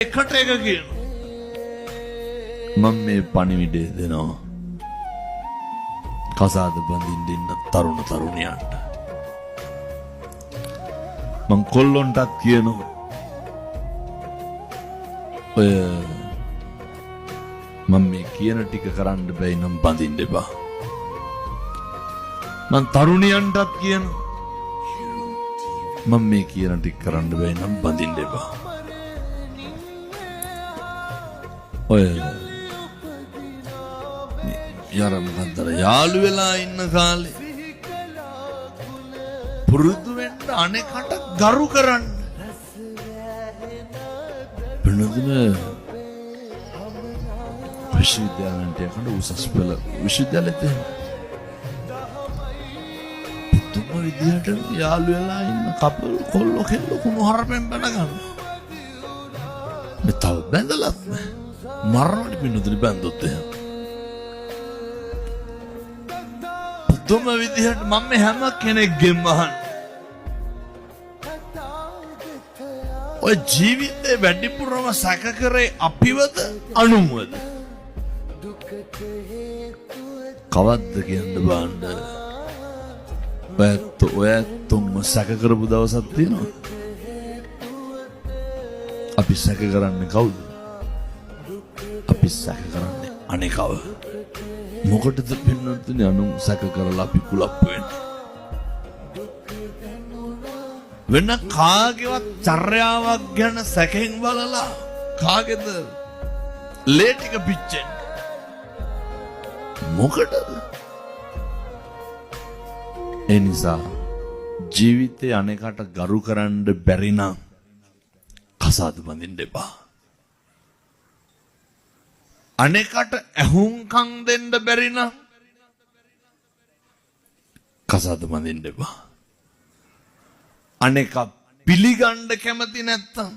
එකට එක කියන මම මේ පණිවිඩය දෙනවා කසාද බඳින්න ඉන්න තරුණ තරුණියන්ට මං කොල්ලොන්ටත් කියනවා ඔය මම මේ කියන ටික කරන්න බැයි නම් බඳින්න එපා මං තරුණියන්ටත් කියනවා මම මේ කියන ටික කරන්න බැයි නම් බඳින්න එපා ඔය යරම් හන්දර යාළු වෙලා ඉන්න කාලේ පුරුදු වෙන්න අනෙකට ගරු කරන්න වෙනදම විශ්වවිද්‍යාලයට යනකොට උසස් පෙළ විශ්වවිද්‍යාලෙට පුදුම විදියට යාළු වෙලා ඉන්න කපල් කොල්ලෝ කෙල්ලෝ කුණු හරපෙන් බැන ගන්න මේ තව බැඳලත් නෑ මරණට පින්නතුනි බැන්දොත් එහෙම පුදුම විදිහට මම හැම කෙනෙක්ගෙම අහන්නේ ඔය ජීවිතේ වැඩිපුරම සැක කරේ අපිවද අනුන්වද කවද්ද කියන්න බාන්න ඔයත්තුම සැක කරපු දවසක් තියෙනවා අපි සැක කරන්නේ කවුද අපි සැක කරන්නේ අනේකව මොකටද පින්නතුනි අනුන් සැක කරලා අපි කුලප්පු වෙන්නේ වෙන කාගේවත් චර්යාවක් ගැන සැකෙන් බලලා කාගේද ලේ ටික පිච්චෙන්නේ මොකටද ඒ නිසා ජීවිතේ අනේකට ගරු කරන්න බැරි නම් කසාද බඳින්න එපා අනෙකට ඇහුම්කම් දෙන්න බැරි නම් කසාද බඳින්න එපා. අනෙක පිළිගන්න කැමති නැත්තම්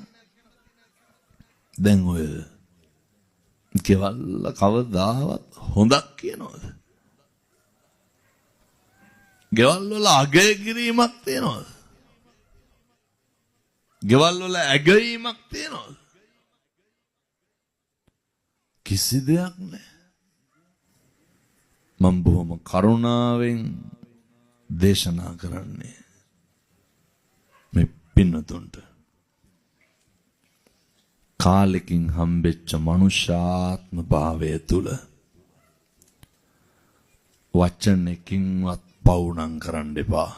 දැන් ඔය කෙවල්ල කවදාවත් හොඳක් කියනවද? ගෙවල් වල අගය කිරීමක් තියනවද? ගෙවල් වල ඇගීමක් තියනවද? කිසි දෙයක් නෑ මම බොහොම කරුණාවෙන් දේශනා කරන්නේ මේ පින්නතුන්ට කාලෙකින් හම්බෙච්ච මනුෂ්‍යාත්ම භාවය තුල වචනකින්වත් පවුනම් කරන්න එපා